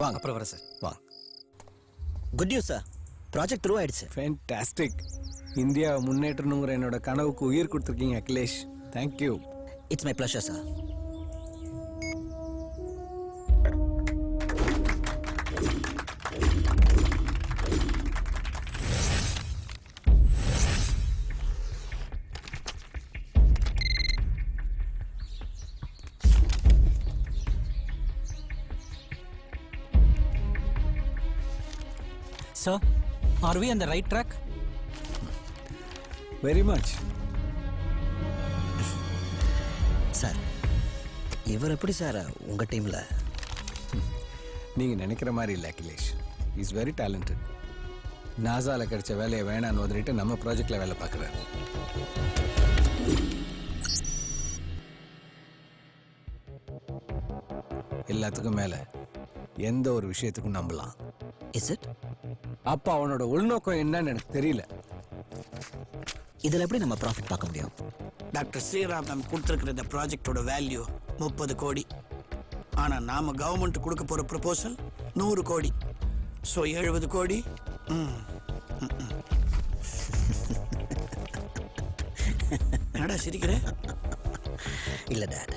வாங்க அப்புறம் வரேன் சார். வாங்க. Good news sir, project through ஆயிடுச்சு. ஃபேன்டாஸ்டிக். இந்தியா முன்னேற்றணுங்கிற என்னோட கனவுக்கு உயிர் கொடுத்துருக்கீங்க Akhilesh. Thank you. It's my pleasure sir. Sir, are we on the right track? Very much. Sir, இவர் எப்படி சார் உங்க டீம்ல? நீங்க நினைக்கிற மாதிரி இல்லை அகிலேஷ். Is very talented. நாசால கிடைச்ச வேலையை வேணான்னு உதறிட்டு நம்ம ப்ராஜெக்ட்ல வேலை பார்க்குறாரு. எல்லாத்துக்கும் மேல எந்த ஒரு விஷயத்துக்கும் நம்பலாம். Is it? அப்ப அவனோட உள்நோக்கம் என்னன்னு எனக்கு தெரியல. இதுல எப்படி நம்ம ப்ராஃபிட் பார்க்க முடியும்? டாக்டர் ஸ்ரீராமன் கொடுத்துருக்கிற இந்த ப்ராஜெக்டோட வேல்யூ 30 கோடி. ஆனால் நாம் கவர்மெண்ட் கொடுக்க போகிற ப்ரொபோசல் 100 கோடி. ஸோ 70 கோடி. என்னடா சிரிக்கிற? இல்ல டேட்,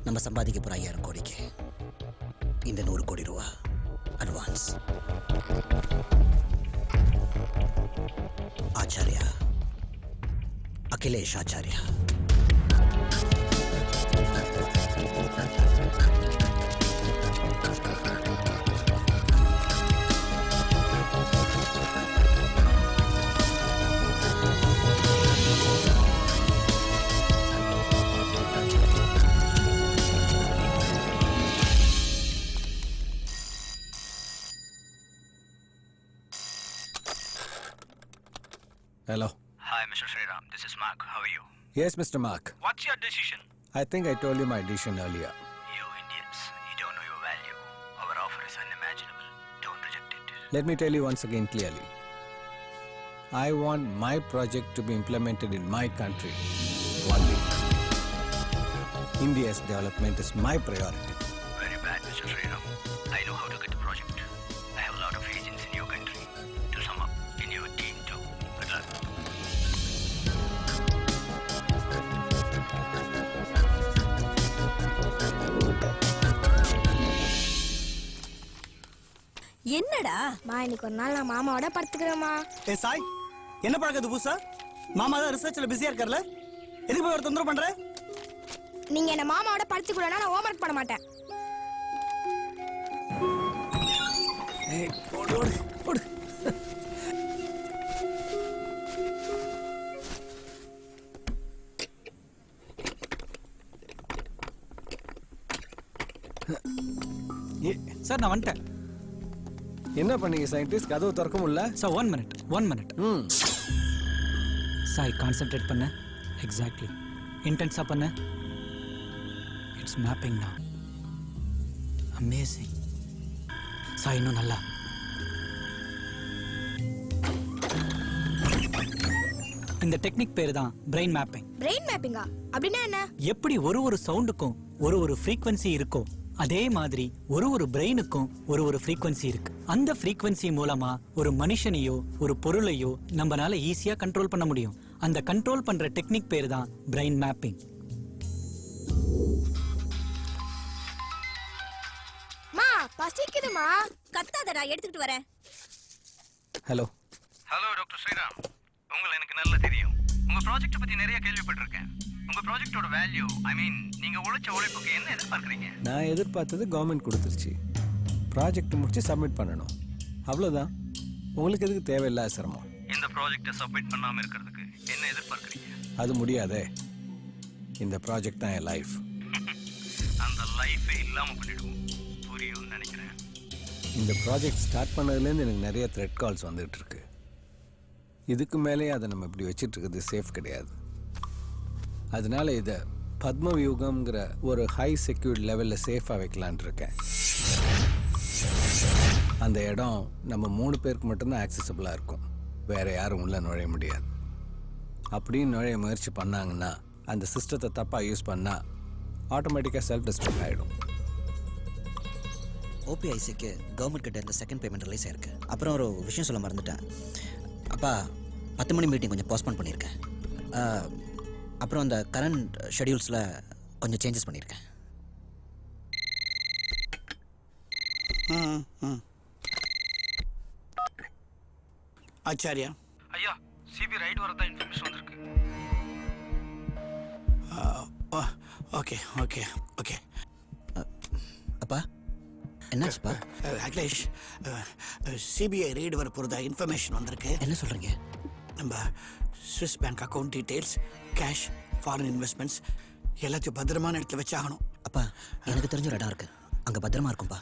நம்ம சம்பாதிக்க போற 5000 கோடிக்கு இந்த 100 கோடி ரூபா advance. Acharya, Akhilesh Acharya. Hello. Hi, Mr. Sriram. This is Mark. How are you? Yes, Mr. Mark. What's your decision? I think I told you my decision earlier. You Indians, you don't know your value. Our offer is unimaginable. Don't reject it. Let me tell you once again clearly. I want my project to be implemented in my country only. India's development is my priority. Very bad, Mr. Sriram. I know how to get the project. I have a lot of agents in your country. To sum up, in your team too. Good luck. என்னடா மா, இன்னைக்கு ஒரு நாள் நான் மாமாவோட படுத்துக்கிறேம்மா. ஏ சாய், என்ன பழக்கது புதுசா? மாமா தான் ரிசர்ச்ல பிஸியா இருக்கார்ல, எதுக்கு போய் ஒரு தொந்தரவு பண்ற? நீங்க என்ன மாமாவோட படுத்துக்கூடனா நான் ஹோம்வொர்க் பண்ண மாட்டேன். Hey, ஓடு ஓடு ஓடு. சார், நான் வந்துட்டேன். என்ன பண்ணீங்க சயின்டிஸ்ட்? கதவு திறக்க முடியல. Sir, 1 minute. சாய், கான்சென்ட்ரேட் பண்ண. எக்ஸாக்ட்லி. இன்டென்ஸாக பண்ண. It's mapping now. Amazing. Sai, இன்னும் நல்லா. இந்த டெக்னிக் பேரு தான் பிரெயின் மேப்பிங். பிரெயின் மேப்பிங்கா? அப்படின்னா என்ன? எப்படி ஒரு சவுண்டுக்கும் ஒரு ஃப்ரீக்வன்சி இருக்கோ, அதே மாதிரி ஒரு பிரெயினுக்கும் ஒரு ஃப்ரீக்வன்சி இருக்கு. அந்த ஃப்ரீக்வன்சி மூலமா ஒரு மனுஷனையோ ஒரு பொருளையோ நம்மளால ஈஸியா கண்ட்ரோல் பண்ண முடியும். அந்த கண்ட்ரோல் பண்ற டெக்னிக் பேரு தான் பிரெயின் மேப்பிங். மா, பசிக்குதுமா. கத்தாதடா, எடுத்துட்டு வரேன். ஹலோ. Hello doctor Sriram. உங்களை எனக்கு நல்லா தெரியும். உங்க ப்ராஜெக்ட் பத்தி நிறைய கேள்விப்பட்டிருக்கேன். உங்க ப்ராஜெக்டோட வேல்யூ, நீங்க உழைச்ச உழைப்புக்கு என்ன எதிர்பார்க்கறீங்க? நான் எதிர்பார்த்தது கவர்மெண்ட் கொடுத்துருச்சு. ப்ராஜெக்ட் முடிச்சு சப்மிட் பண்ணணும், அவ்வளோதான். உங்களுக்கு எதுக்கு தேவையில்லாத சிரமம்? இந்த ப்ராஜெக்டை சப்மிட் பண்ணாம இருக்கிறதுக்கு என்ன எதிர்பார்க்கறீங்க? அது முடியாதே. இந்த ப்ராஜெக்ட் தான் என் லைஃப். அந்த லைஃபே இல்லாம பண்ணிடுவோம். புரியும்னு நினைக்கிறேன். இந்த ப்ராஜெக்ட் ஸ்டார்ட் பண்ணதுலேருந்து எனக்கு நிறைய த்ரெட் கால்ஸ் வந்துட்டு இருக்கு. இதுக்கு மேலேயே அதை நம்ம இப்படி வச்சிட்டு இருக்கிறது சேஃப் கிடையாது. அதனால இதை பத்மவியூகம்ங்கிற ஒரு ஹை செக்யூர்ட் லெவலில் சேஃபாக வைக்கலான் இருக்கேன். அந்த இடம் நம்ம 3 பேருக்கு மட்டும்தான் ஆக்சசபிளாக இருக்கும். வேற யாரும் உள்ள நுழைய முடியாது. அப்படின்னு நுழைய முயற்சி பண்ணாங்கன்னா, அந்த சிஸ்டத்தை தப்பாக யூஸ் பண்ணால் ஆட்டோமேட்டிக்காக செல்ஃப் டிஸ்ட்ரக்ட் ஆகிடும். ஓபிஐசிக்கு கவர்மெண்ட் கிட்ட இந்த செகண்ட் பேமெண்ட் ரிலீஸ் ஆயிருக்கு. அப்புறம் ஒரு விஷயம் சொல்ல மறந்துட்டேன். அப்பா 10 மணி மீட்டிங் கொஞ்சம் போஸ்ட்போன் பண்ணியிருக்கேன். அப்புறம் அந்த கரண்ட் ஷெடியூல்ஸில் கொஞ்சம் சேஞ்சஸ் பண்ணியிருக்கேன். ஆச்சாரியா, ஐயா சிபி ரைட் வரதா இன்ஃபர்மேஷன் வந்திருக்கு. Okay okay okay. அப்பா என்னாச்சுப்பா? அகிலேஷ், சிபிஐ ரெய்டு வர போகிறதா இன்ஃபர்மேஷன் வந்திருக்கு. என்ன சொல்கிறீங்க? நம்ம Swiss bank account details, cash, foreign investments எல்லாத்தையும் பத்திரமான இடத்துல வச்சாகணும். அப்பா எனக்கு தெரிஞ்ச ஒரு இடம் இருக்கு, அங்கே பத்திரமா இருக்கும்பா.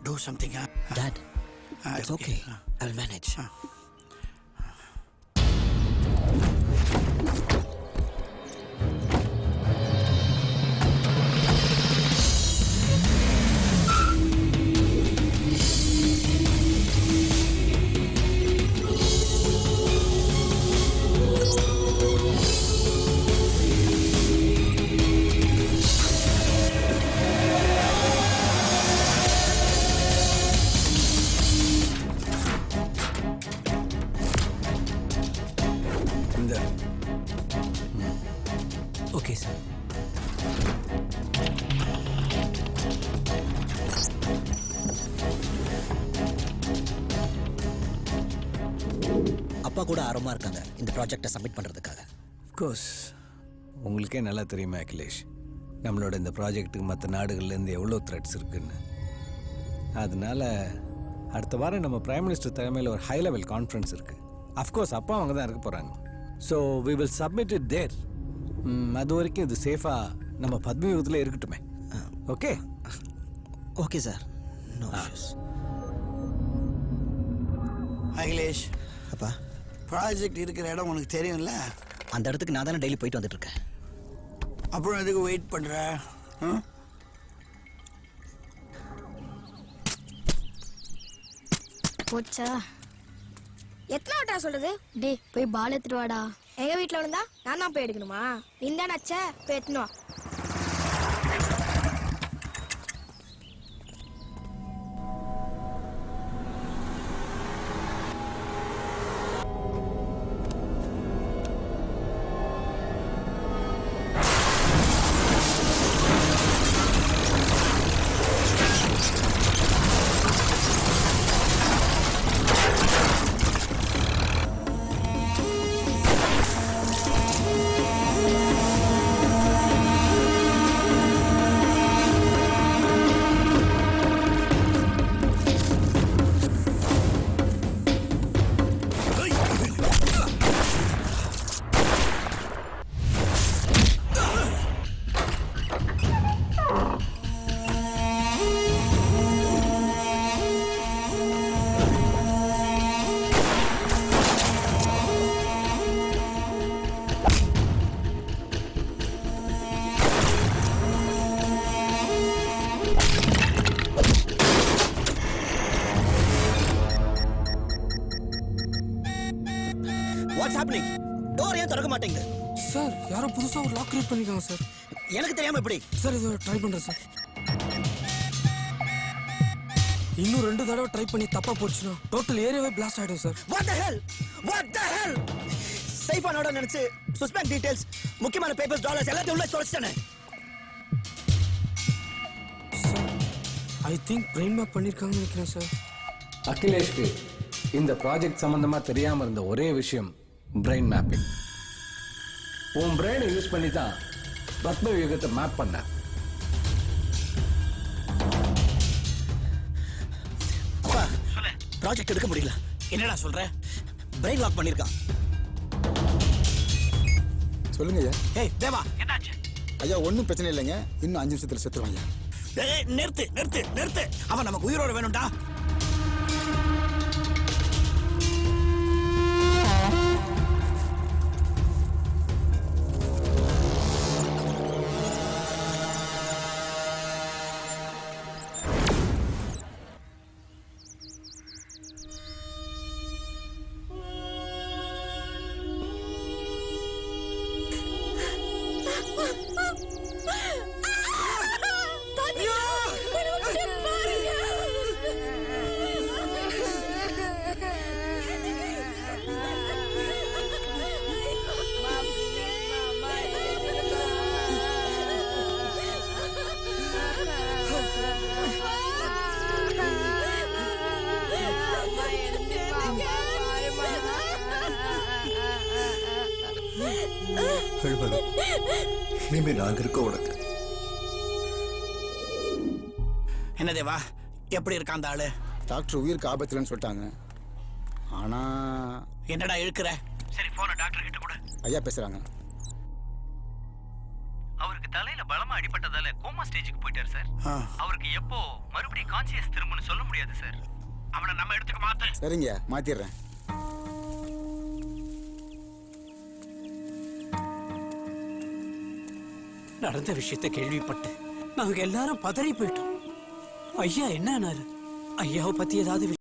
Do something. That it's okay, I will manage. இந்த ஓகே சார். அப்பா கூட ஆர்வமாக இருக்காங்க இந்த ப்ராஜெக்டை சப்மிட் பண்ணுறதுக்காக. கோர்ஸ் உங்களுக்கே நல்லா தெரியுமா அகிலேஷ், நம்மளோட இந்த ப்ராஜெக்ட்டுக்கு மற்ற நாடுகள்லேருந்து எவ்வளோ த்ரெட்ஸ் இருக்குன்னு. அதனால அடுத்த வாரம் நம்ம பிரைம் மினிஸ்டர் தலைமையில் ஒரு ஹை லெவல் கான்ஃபரன்ஸ் இருக்குது. அஃப்கோர்ஸ் அப்பா அவங்க தான் இருக்க போகிறாங்க. So we will submit it there. அது வரைக்கும் இது சேஃபாக நம்ம பத்மயுகத்தில் இருக்கட்டுமே. Okay okay sir, no issues. Akhilesh, அப்பா ப்ராஜெக்ட் இருக்கிற இடம் உனக்கு தெரியும்ல? அந்த இடத்துக்கு நான் தானே டெய்லி போயிட்டு வந்துட்டு இருக்கேன். அப்புறம் எதுக்கு வெயிட் பண்ணுற? போச்சா? எத்தனை வாட்டா சொல்றது? டே போய் பால் எடுத்துட்டு வாடா. எங்க வீட்டுல விழுந்தா நான் தான் போய் எடுக்கணுமா? நீ தான் நச்ச போய் எடுத்துன்னு வா. What's happening? டோர் ஏன் திறக்க மாட்டேங்குது? சார் யாரோ புதுசாக ஒரு லாக் கிரியேட் பண்ணிருக்காங்க சார். எனக்கு தெரியாம எப்படி? சார் இது ட்ரை பண்ணுறேன் சார். இன்னும் 2 தடவை ட்ரை பண்ணி தப்பா போச்சுன்னா டோட்டல் ஏரியாவே பிளாஸ்ட் ஆயிடும் sir. What the hell, what the hell? சேஃபா நோட நினைச்சு ஸ்விஸ் பேங்க் டீடைல்ஸ், முக்கியமான பேப்பர்ஸ், டாலர்ஸ் எல்லாத்தையும் உள்ள தொலைச்சிட்டேனே. Sir I think brain map பண்ணிருக்காங்கன்னு நினைக்கிறேன் சார். அகிலேஷ்க்கு இந்த ப்ராஜெக்ட் சம்பந்தமா தெரியாம இருந்த ஒரே விஷயம் பிரெயின் மேப்பிங். உன் பிரெயினை யூஸ் பண்ணி தான் பத்ம யுகத்தை மேப் பண்ண. அப்பா ப்ராஜெக்ட் எடுக்க முடியல. என்னடா சொல்ற? பிரெயின் லாக் பண்ணிருக்கான். சொல்லுங்க ஐயா. ஏய் தேவா, என்னாச்சு? ஐயா ஒன்றும் பிரச்சனை இல்லைங்க, இன்னும் 5 நிமிஷத்துல செத்துருவாங்க. ஏய் நிறுத்து நிறுத்து நிறுத்து, அவன் நமக்கு உயிரோட வேணும்டா. அழுவாத. இனிமே நாங்க இருக்கோம் உனக்கு. என்ன தேவா, எப்படி இருக்கான் அந்த ஆளு? டாக்டர் உயிருக்கு ஆபத்துலன்னு சொல்லிட்டாங்க. ஆனா என்னடா இழுக்கிற? சரி, போன டாக்டர் கிட்ட கூட. ஐயா பேசுறாங்க. அவருக்கு தலையில பலமா அடிபட்டதால கோமா ஸ்டேஜுக்கு போயிட்டார் சார். அவருக்கு எப்போ மறுபடியும் கான்சியஸ் திரும்புன்னு சொல்ல முடியாது சார். அவனை நம்ம இடத்துக்கு மாத்த. சரிங்க, மாத்திடுறேன். நடந்த விஷயத்தை கேள்விப்பட்டு நாங்க எல்லாரும் பதறி போயிட்டோம். ஐயா என்ன ஆனாரு? ஐயாவை பத்தி ஏதாவது